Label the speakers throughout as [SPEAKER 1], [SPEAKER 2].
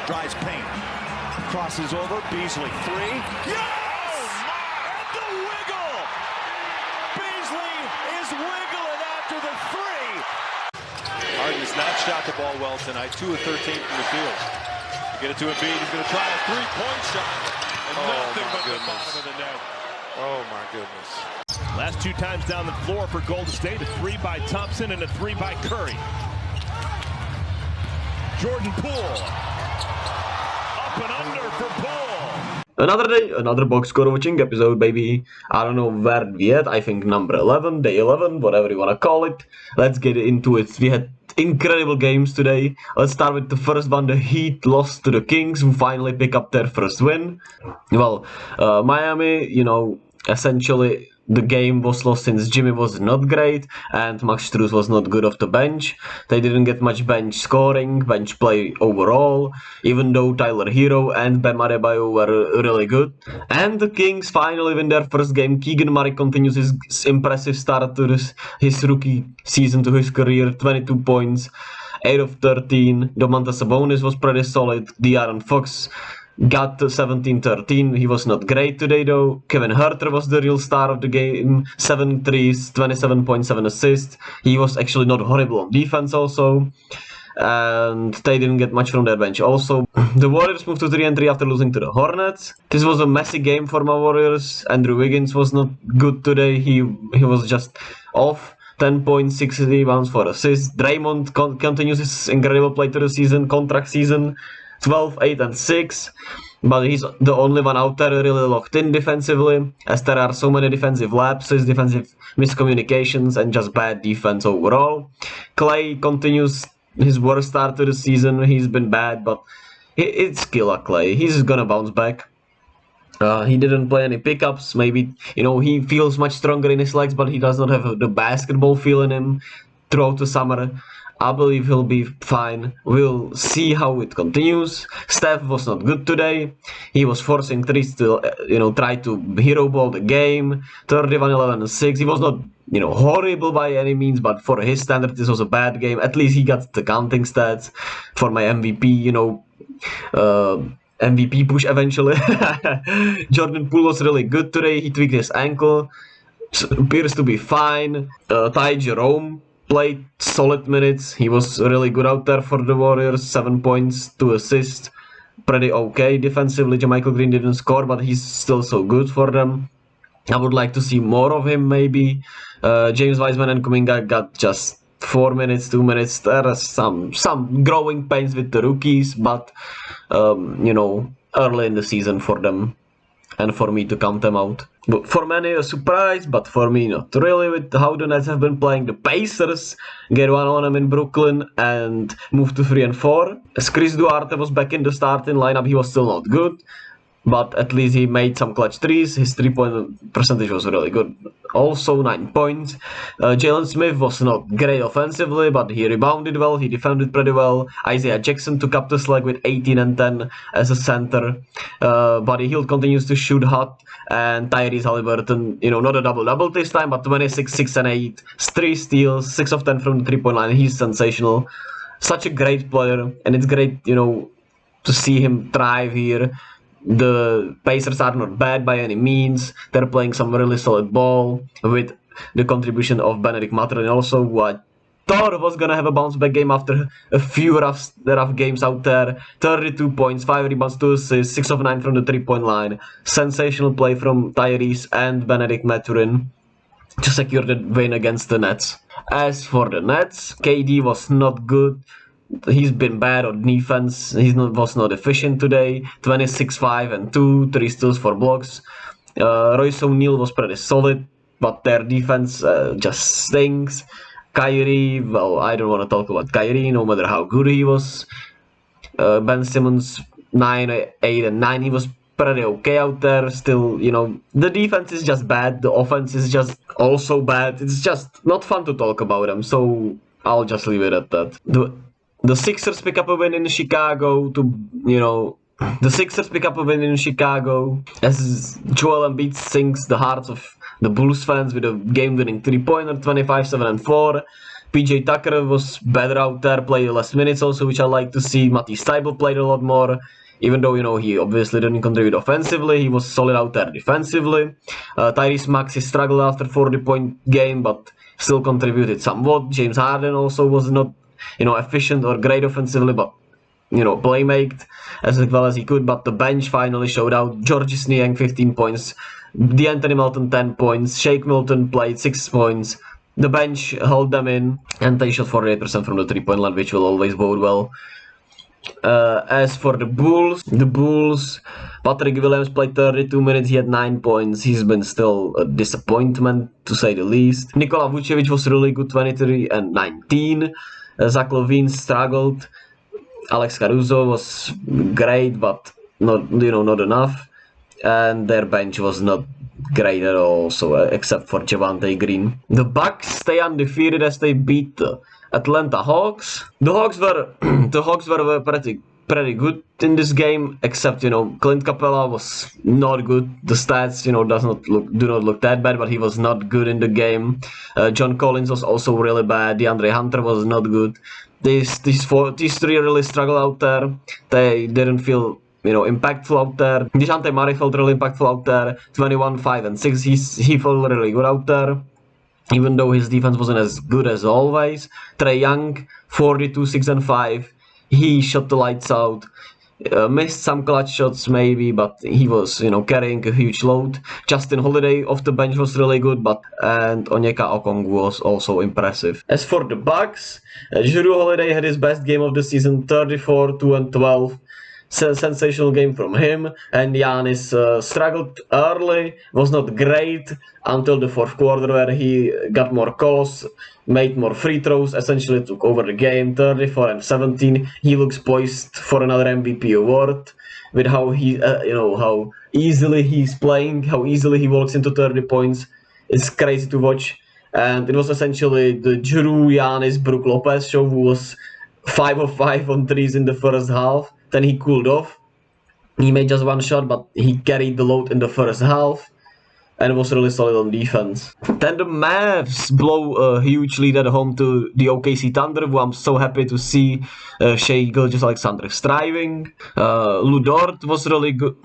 [SPEAKER 1] Drives paint. Crosses over. Beasley. Three. Yes! And the wiggle! Beasley is wiggling after the three. Harden has not shot the ball well tonight. 2 of 13 from the field. You get it to Embiid. He's going to try a three-point shot. And nothing but the bottom of the net.
[SPEAKER 2] Oh, my goodness.
[SPEAKER 3] Last 2 times down the floor for Golden State. A 3 by Thompson and a 3 by Curry. Jordan Poole. Up and under for Poole.
[SPEAKER 4] Another day, another box score watching episode, baby. I don't know where we at. I think number 11, day 11, whatever you want to call it. Let's get into it. We had incredible games today. Let's start with the first one. The Heat lost to the Kings, who finally pick up their first win. Well, Miami, you know, essentially the game was lost since Jimmy was not great and Max Strus was not good off the bench. They didn't get much bench scoring, bench play overall, even though Tyler Hero and Bam Adebayo were really good. And the Kings finally win their first game. Keegan Murray continues his impressive start to his rookie season, to his career, 22 points, 8 of 13. Domantas Sabonis was pretty solid. De'Aaron Fox got 17-13. He was not great today though. Kevin Huerter was the real star of the game. 7 threes, 27.7 assists. He was actually not horrible on defense also. And they didn't get much from their bench also. The Warriors moved to 3-3 after losing to the Hornets. This was a messy game for my Warriors. Andrew Wiggins was not good today. He was just off. 10 points, 6 rebounds, 4 assists. Draymond continues his incredible play to the season, contract season. 12, 8, and 6, but he's the only one out there really locked in defensively, as there are so many defensive lapses, defensive miscommunications, and just bad defense overall. Clay continues his worst start to the season. He's been bad, but it's killer Clay. He's gonna bounce back. He didn't play any pickups. Maybe, you know, he feels much stronger in his legs, but he does not have the basketball feel in him throughout the summer. I believe he'll be fine. We'll see how it continues. Steph was not good today. He was forcing threes to, try to hero ball the game. 31, 11, and 6. He was not, horrible by any means, but for his standard, this was a bad game. At least he got the counting stats for my MVP, MVP push eventually. Jordan Poole was really good today. He tweaked his ankle. Appears to be fine. Ty Jerome played solid minutes. He was really good out there for the Warriors. 7 points, 2 assists. Pretty okay defensively. JaMychal Green didn't score, but he's still so good for them. I would like to see more of him maybe. James Wiseman and Kuminga got just 4 minutes, 2 minutes. There are some growing pains with the rookies, but early in the season for them and for me to count them out. But for many a surprise, but for me not really, with how the Nets have been playing the Pacers. Get one on them in Brooklyn and move to 3-4. As Chris Duarte was back in the starting lineup, he was still not good, but at least he made some clutch threes. His 3-point percentage was really good. Also 9 points. Jalen Smith was not great offensively, but he rebounded well, he defended pretty well. Isaiah Jackson took up the slack with 18 and 10 as a center. Buddy Hield continues to shoot hot. And Tyrese Haliburton, not a double-double this time, but 26, 6, and 8. 3 steals, 6 of 10 from the 3-point line. He's sensational. Such a great player, and it's great, to see him thrive here. The Pacers are not bad by any means. They're playing some really solid ball with the contribution of Bennedict Mathurin also, who I thought was gonna have a bounce back game after a few rough games out there. 32 points, 5 rebounds, 2 assists, 6 of 9 from the 3-point line. Sensational play from Tyrese and Bennedict Mathurin to secure the win against the Nets. As for the Nets, KD was not good. He's been bad on defense. Was not efficient today. 26, 5, and 2, 3 steals, 4 blocks. Royce O'Neal was pretty solid, but their defense just stinks. Kyrie, well, I don't want to talk about Kyrie, no matter how good he was. Ben Simmons, 9, 8, and 9. He was pretty okay out there. Still, the defense is just bad. The offense is just also bad. It's just not fun to talk about them, so I'll just leave it at that. The Sixers pick up a win in Chicago the Sixers pick up a win in Chicago as Joel Embiid sings the hearts of the Bulls fans with a game-winning 3-pointer, 25, 7, and 4. PJ Tucker was better out there, played less minutes also, which I like to see. Matisse Thybulle played a lot more. Even though, you know, he obviously didn't contribute offensively, he was solid out there defensively. Tyrese Maxey struggled after 40-point game, but still contributed somewhat. James Harden also was not, you know, efficient or great offensively, but, you know, playmaked as well as he could. But the bench finally showed out. Georges Niang 15 points, DeAnthony Melton 10 points, Shake Milton played 6 points. The bench held them in, and they shot 48% from the 3-point line, which will always bode well. As for the Bulls, Patrick Williams played 32 minutes, he had 9 points. He's been still a disappointment, to say the least. Nikola Vucevic was really good, 23 and 19. Zach LaVine struggled. Alex Caruso was great, but not enough. And their bench was not great at all, so except for Javante Green. The Bucks stay undefeated as they beat the Atlanta Hawks. The Hawks were pretty good in this game, except, you know, Clint Capella was not good. The stats, you know, do not look that bad, but he was not good in the game. John Collins was also really bad. DeAndre Hunter was not good. These three really struggled out there. They didn't feel, you know, impactful out there. DeJounte Murray felt really impactful out there. 21, 5, and 6. He felt really good out there, even though his defense wasn't as good as always. Trae Young, 42, 6, and 5. He shot the lights out. Missed some clutch shots maybe, but he was, you know, carrying a huge load. Justin Holiday off the bench was really good, and Onyeka Okongwu was also impressive. As for the Bucks, Jrue Holiday had his best game of the season, 34, 2, and 12. Sensational game from him, and Giannis struggled early, was not great until the fourth quarter, where he got more calls, made more free throws, essentially took over the game. 34 and 17. He looks poised for another MVP award with how he, how easily he's playing, how easily he walks into 30 points. It's crazy to watch, and it was essentially the Jrue, Giannis, Brook Lopez show, who was 5 of 5 on threes in the first half. Then he cooled off. He made just one shot, but he carried the load in the first half and was really solid on defense. Then the Mavs blow a huge lead at home to the OKC Thunder, who I'm so happy to see Shai Gilgeous-Alexander thriving. Lu Dort was really good.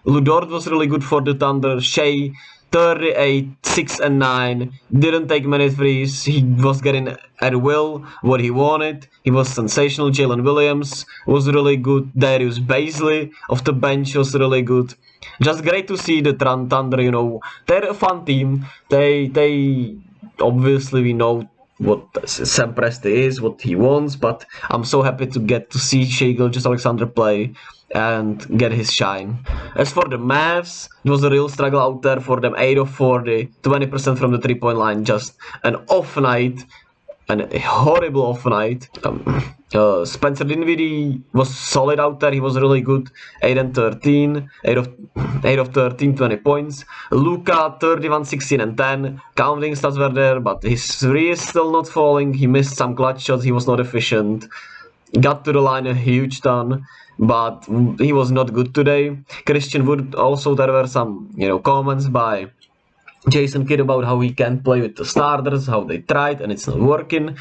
[SPEAKER 4] Lu Dort was really good for the Thunder. Shai, 38, 6, and 9. Didn't take many threes. He was getting at will what he wanted. He was sensational. Jalen Williams was really good. Darius Bazley off the bench was really good. Just great to see the Thunder, you know. They're a fun team. They obviously, we know what Sam Presti is, what he wants, but I'm so happy to get to see Shai Gilgeous-Alexander play and get his shine. As for the Mavs, it was a real struggle out there for them. 8 of 40, 20% from the 3-point line. Just an off night, a horrible off night. Spencer Dinwiddie was solid out there. He was really good. 8 and 13, 8 of 13, 20 points. Luka, 31, 16, and 10. Counting stats were there, but his 3 is still not falling. He missed some clutch shots. He was not efficient. Got to the line a huge ton, but he was not good today. Christian Wood also, there were some, you know, comments by Jason Kidd about how he can't play with the starters, how they tried and it's not working.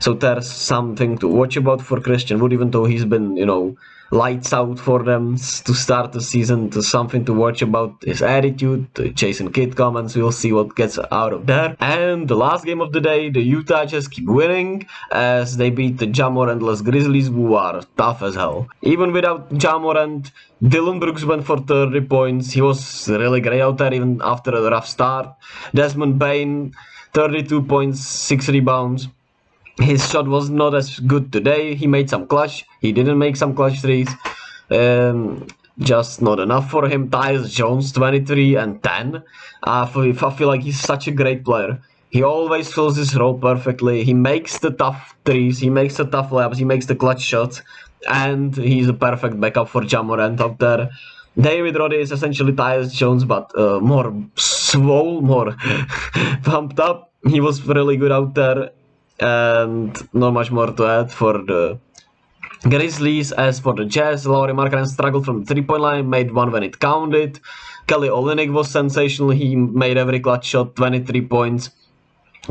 [SPEAKER 4] So there's something to watch about for Christian Wood, even though he's been, you know, lights out for them to start the season. To something to watch about his attitude. The Jason Kidd comments, we'll see what gets out of there. And the last game of the day, the Utah just keep winning as they beat the Ja Morant-less Grizzlies, who are tough as hell. Even without Ja Morant, Dillon Brooks went for 30 points. He was really great out there even after a rough start. Desmond Bane, 32 points, 6 rebounds. His shot was not as good today. He made some clutch. He didn't make some clutch threes. Just not enough for him. Tyus Jones, 23 and 10. I feel like he's such a great player. He always fills his role perfectly. He makes the tough threes. He makes the tough layups. He makes the clutch shots. And he's a perfect backup for Ja Morant out there. David Roddy is essentially Tyus Jones, but more swole, more pumped up. He was really good out there. And not much more to add for the Grizzlies. As for the Jazz, Lauri Markkanen struggled from the 3-point line, made one when it counted. Kelly Olynyk was sensational. He made every clutch shot, 23 points.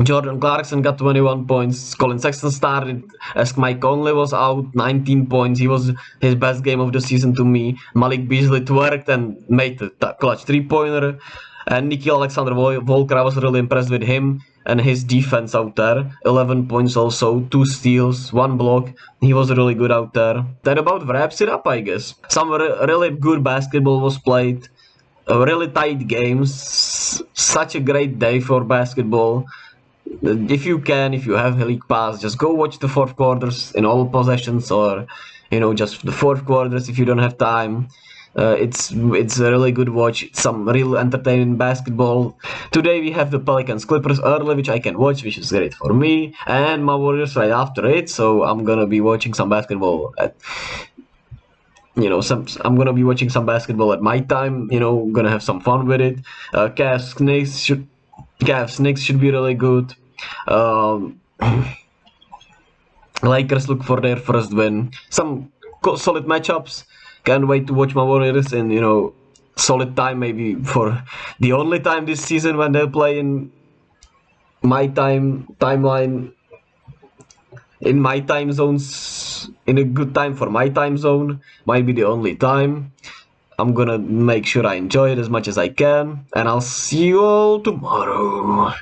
[SPEAKER 4] Jordan Clarkson got 21 points. Colin Sexton started as Mike Conley was out, 19 points. He was his best game of the season to me. Malik Beasley twerked and made the clutch 3-pointer. And Nikhil Alexander-Walker, I was really impressed with him and his defense out there. 11 points also, 2 steals, 1 block. He was really good out there. That about wraps it up, I guess. Some really good basketball was played. Really tight games. Such a great day for basketball. If you have a league pass, just go watch the fourth quarters in all possessions, or just the fourth quarters if you don't have time. It's a really good watch. It's some real entertaining basketball. Today we have the Pelicans Clippers early, which I can watch, which is great for me, and my Warriors right after it. So I'm gonna be watching some basketball at I'm gonna be watching some basketball at my time. Gonna have some fun with it. Cavs Knicks should be really good. Lakers look for their first win. Some solid matchups. Can't wait to watch my Warriors in solid time, maybe for the only time this season when they'll play in my timeline, in my time zones, in a good time for my time zone. Might be the only time. I'm gonna make sure I enjoy it as much as I can, and I'll see you all tomorrow.